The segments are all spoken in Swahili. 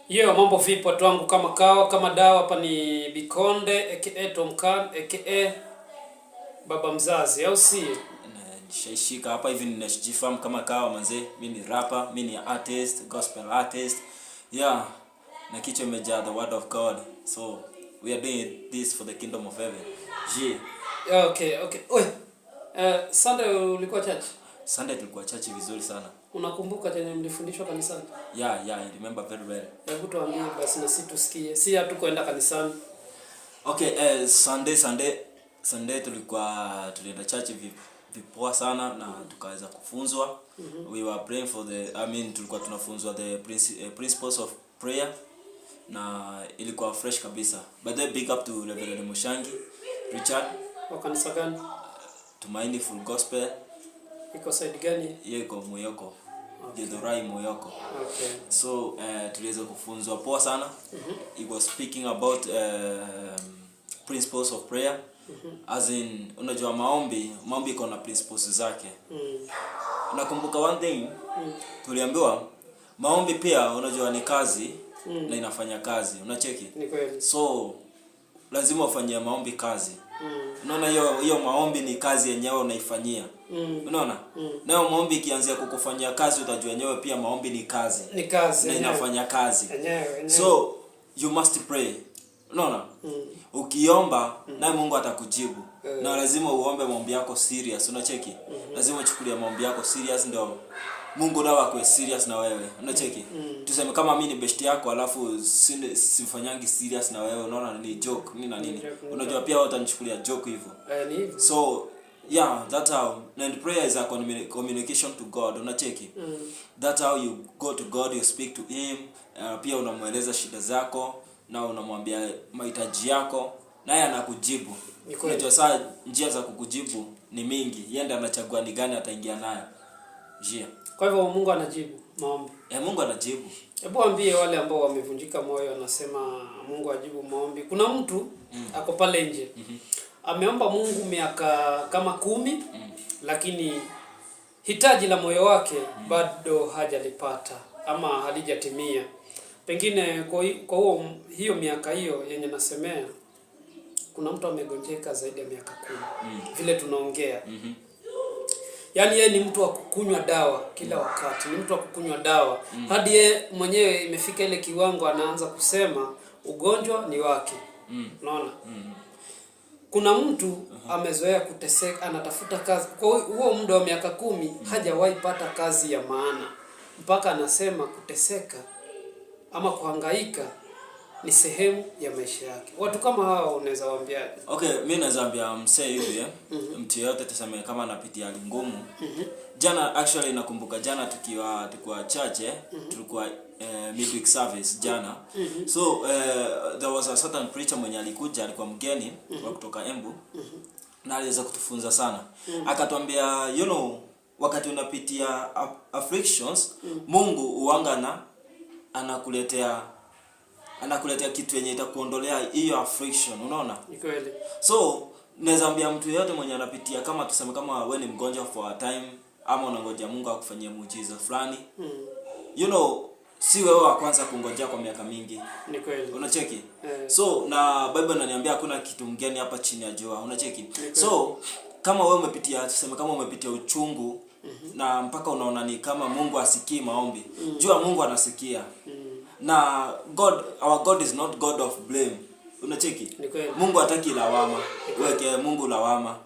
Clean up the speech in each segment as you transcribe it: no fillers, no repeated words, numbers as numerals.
Yo, mambo vipi watu wangu, kama kawa kama dawa. Hapa ni Bikonde aka Tom Khan aka baba mzazi, au si? Nishaishika hapa hivi, ninajifahamu kama kawa manze. Mimi ni rapper, mimi ni artist, gospel artist. Yeah, na kichwa imejaa the word of God. So we are doing this for the kingdom of heaven. Okay. Oi. Sunday ulikuwa church? Sunday tulikuwa church vizuri sana. Unakumbuka chenye mlifundishwa kanisani? Yeah, I remember very well. Hebu tuambie basi na sisi tusikie. Si hatukwenda kanisani. Okay, Sunday tulienda church vipoa sana na tukaweza kufunzwa. We were praying for tulikuwa tunafunzwa the principles of prayer na ilikuwa fresh kabisa. By the way, big up to Reverend Mushangi Richard. Wa kanisa gani? Tumaini Full Gospel. Iko side gani? Yeko Moyoko. Jedorai Moyoko. Okay. So tuliweza kufunzwa poa sana. It was speaking about principles of prayer. As in, unajua maombi iko na principles zake. Nakumbuka one thing, tuliambiwa maombi pia unajua ni kazi na inafanya kazi. Unacheki? Ni kweli. So lazima ufanyie maombi kazi. Unaona hiyo maombi ni kazi yenyewe unaifanyia. Unaona? Nayo maombi ikianzia kukufanyia kazi utajua yenyewe pia maombi ni kazi. Ni kazi na inafanya kazi. Yenyewe. So you must pray. Unaona? Ukiomba naye Mungu atakujibu. Na lazima uombe maombi yako serious. Unacheki? Lazima uchukulie maombi yako serious ndio Mungu nawe akwe serious na wewe. Unacheki? Tuseme kama mimi ni best yako alafu sifanyangi serious na wewe, unaona ni joke nini na nini. Unajua pia watanichukulia joke hivyo. Ni hivyo. So yeah, that's how. And prayer is a communication to God. Unacheki? That's how you go to God, you speak to him. Pia unamueleza shida zako na unamwambia mahitaji yako naye anakujibu. Unajua saa njia za kukujibu ni mingi. Yeye ndiye anachagua ni gani ataingia nayo. Kwa hivyo Mungu anajibu maombi. Mungu anajibu. Hebu ambie wale ambao wamevunjika moyo, anasema Mungu ajibu maombi. Kuna mtu ako pale nje. Ameomba Mungu miaka kama 10, lakini hitaji la moyo wake bado hajalipata ama halijatimia. Pengine kwa hiyo miaka hiyo yenye nasemea, kuna mtu amegonjeka zaidi ya miaka 10. Vile tunaongea. Yaani yeye ni mtu wa kukunywa dawa kila wakati, ni mtu wa kukunywa dawa. Hadi yeye mwenyewe imefika ile kiwango anaanza kusema ugonjwa ni wake. Unaona? Kuna mtu amezoea kuteseka, anatafuta kazi. Kwa huo muda wa miaka 10 hajawahi pata kazi ya maana. Mpaka anasema kuteseka ama kuhangaika ni sehemu ya maisha yake. Watu kama hao unaweza waambiaje? Okay, mimi naweza ambia msee hivi mtu yote tuseme kama anapitia hali ngumu. Jana actually nakumbuka jana tukiwa church tulikuwa midweek service jana. So there was a certain preacher mwenye alikuja, alikuwa mgeni wa kutoka Embu. Na aliweza kutufunza sana. Akatuambia wakati unapitia afflictions, Mungu uanga anakuletea kitu yenye itakuondolea hiyo affliction, unaona? Ni kweli. So naweza ambia mtu yeyote mwenye anapitia, kama tuseme kama wewe ni mgonjwa for a time ama unangoja Mungu akufanyie muujiza fulani. Si wewe wa kwanza kungojea kwa miaka mingi. Ni kweli. Unacheki? So na Bible inaniambia hakuna kitu mgeni hapa chini ya jua. Unacheki? So kama wewe umepitia, tuseme kama umepitia uchungu na mpaka unaona ni kama Mungu asikii maombi. Jua Mungu anasikia. Na our God is not God of blame. Unacheki? Mungu hataki lawama. Weke Mungu lawama.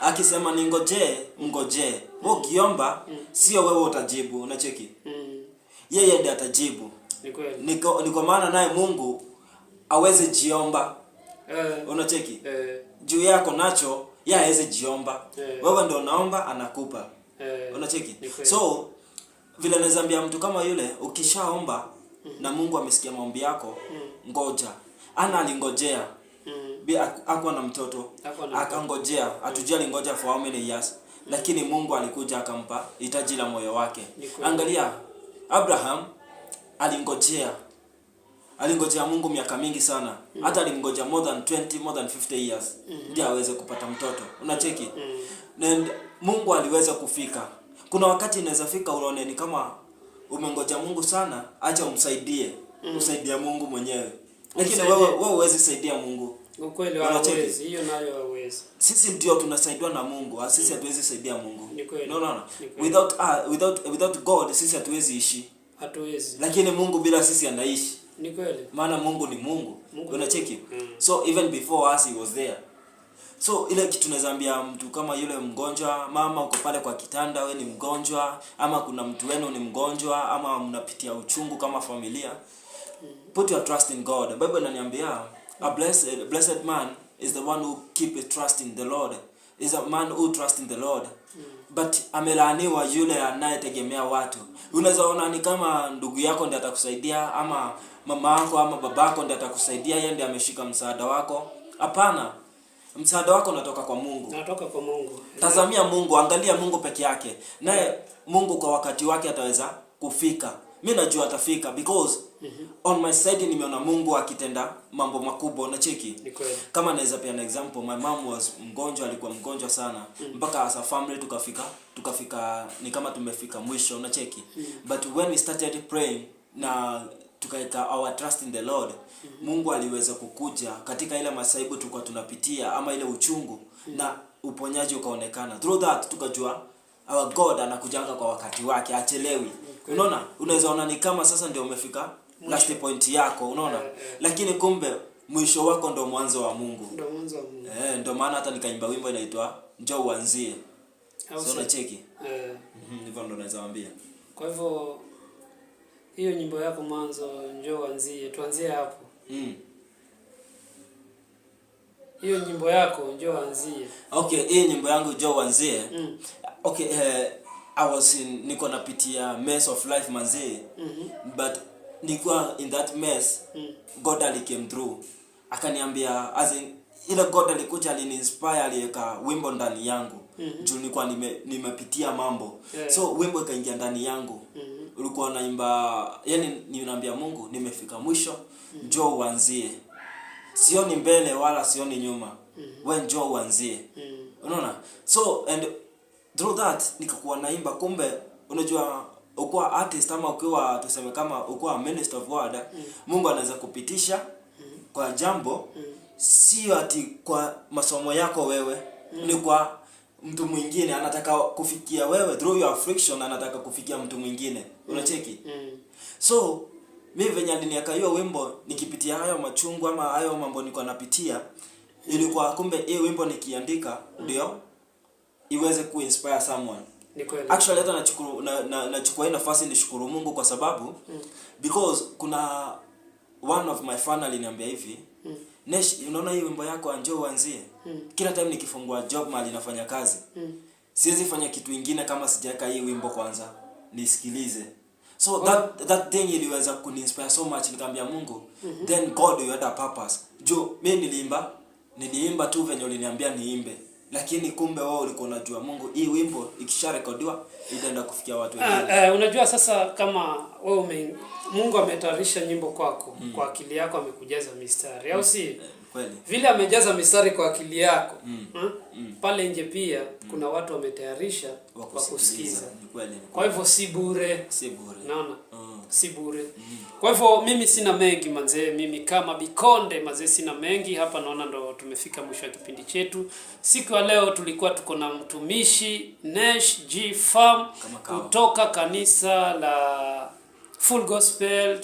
Akisema ningoje, ngoje. Wewe ukiomba sio wewe utajibu. Unacheki? Yeye ndiye atajibu. Ni kwa maana naye Mungu aweze jiomba. Unacheki? Juu yako nacho yeye hawezi jiomba. Wewe ndio unaomba anakupa. Unacheki? So vile naweza mtu kama yule, ukishaomba na Mungu amesikia maombi yako, ngoja. Alingojea. Hakuwa na mtoto. Akangojea. Hatujali ngoja for how many years. Lakini Mungu alikuja akampa hitaji la moyo wake. Angalia, Abraham alingojea Mungu miaka mingi sana. Hata alimngojea more than 20, more than 50 years ndio aweze kupata mtoto. Unacheki? Na Mungu aliweza kufika. Kuna wakati inaweza fika unaone ni kama umengoja Mungu sana, acha umsaidie. usaidia Mungu mwenyewe. Lakini wewe huwezi saidia Mungu. Ukweli hawezi, hiyo nayo hawezi. Sisi ndio tunasaidiwa na Mungu, sisi hatuwezi saidia Mungu. No. Without God sisi hatuwezi ishi. Hatuwezi. Lakini Mungu bila sisi anaishi. Ni kweli. Maana Mungu ni Mungu. Unacheki? So even before us he was there. So ile kitu tunazaambia mtu kama yule mgonjwa, mama uko pale kwa kitanda wewe ni mgonjwa, ama kuna mtu wenu ni mgonjwa, ama mnapitia uchungu kama familia. Put your trust in God. Bible inaniambia a blessed man is the one who keep his trust in the Lord. Is a man who trust in the Lord. But amelaaniwa yule anayetegemea watu. Unaweza ona ni kama ndugu yako ndiye atakusaidia, ama mama yako ama babako ndiye atakusaidia, yeye ndiye ameshika msaada wako. Hapana. Msaada wako unatoka kwa Mungu. Unatoka kwa Mungu. Tazamia Mungu, angalia Mungu peke yake. Naye Mungu kwa wakati wake ataweza kufika. Mimi najua atafika because on my side nimeona Mungu akitenda mambo makubwa. Unacheki? Kama naweza pia an example, my mom was mgonjwa, alikuwa mgonjwa sana. Mpaka as a family tukafika ni kama tumefika mwisho. Unacheki? But when we started praying na tukaika our trust in the Lord, Mungu aliweza kukuja katika ile masaibu tulikuwa tunapitia ama ile uchungu, na uponyaji ukaonekana. Through that tukajua our God anakujanga kwa wakati wake, achelewi. Unaona? Unaweza ona ni kama sasa ndio umefika last point yako, unaona? Lakini kumbe mwisho wako ndio mwanzo wa Mungu. Ndio mwanzo wa Mungu. Ndio maana hata nikaimba wimbo inaitwa Njoo Uanzie. So unacheki? Ndivyo ndo naweza waambia. Kwa hivyo hiyo nyimbo yako mwanzo Njoo Uanzie, tuanzie hapo. Hiyo nyimbo yako Njoo Uanzie. Okay, hii nyimbo yangu Njoo Uanzie. Okay, niko napitia mess of life manzi. But nilikuwa in that mess, God came through. Akaniambia as in ile God alikuja aliniinspire, aliweka wimbo ndani yangu. Juu nilikuwa nimepitia mambo. So wimbo ikaingia ndani yangu. Ulikuwa naimba, yani ninaambia Mungu nimefika mwisho, njoo uanzie. Sioni mbele wala sioni nyuma. Wewe njoo uanzie. Unaona? So and through that nikakuwa naimba, kumbe unajua ukiwa artist ama ukiwa tuseme kama ukiwa minister of word, Mungu anaweza kupitisha kwa jambo sio ati kwa masomo yako wewe, ni kwa mtu mwingine anataka kufikia wewe through your affliction, anataka kufikia mtu mwingine. Unacheki? So mimi venye aliniaka hiyo wimbo nikipitia hayo machungu ama hayo mambo nilikuwa napitia, ilikuwa kumbe hii wimbo nikiandika ndio iweze kuinspire someone. Ni kweli. Actually hata nachukua hii nafasi nishukuru Mungu kwa sababu because kuna one of my fan aliniambia hivi, Nesh, unaona hii wimbo yako Njoo Uanzie? Kila time nikifungua job mahali nafanya kazi, siwezi fanya kitu kingine kama sijaweka hii wimbo kwanza nisikilize. So that thing iliweza kuninspire so much, nikamwambia Mungu, then God you had a purpose. Jo, mimi niliimba tu venye uliniambia niimbe. Lakini kumbe wao ulikuwa unajua Mungu hii wimbo ikisharekodiwa itaenda kufikia watu wengine. Unajua sasa kama wewe Mungu ametayarisha nyimbo kwako, kwa akili yako amekujaza mistari, au si? Kweli. Vile amejaza mistari kwa akili yako, pale nje pia kuna watu wametayarisha kwa kusikiza. Kweli. Kwa hivyo si bure. Si bure. Naona? Si bure. Kwa hivyo mimi sina mengi manzee, mimi kama Bikonde manzee sina mengi hapa, naona ndo tumefika mwisho wa kipindi chetu. Siku ya leo tulikuwa tuko na mtumishi Nesh G Farm kutoka kanisa la Full Gospel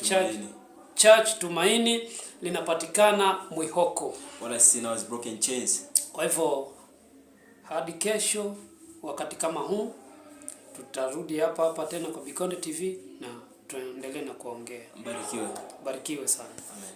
Church Tumaini, linapatikana Mwihoko. What I see now is broken chains. Kwa hivyo hadi kesho wakati kama huu tutarudi hapa tena kwa Bikonde TV na tuendelee na kuongea. Barikiwe. Barikiwe sana. Amen.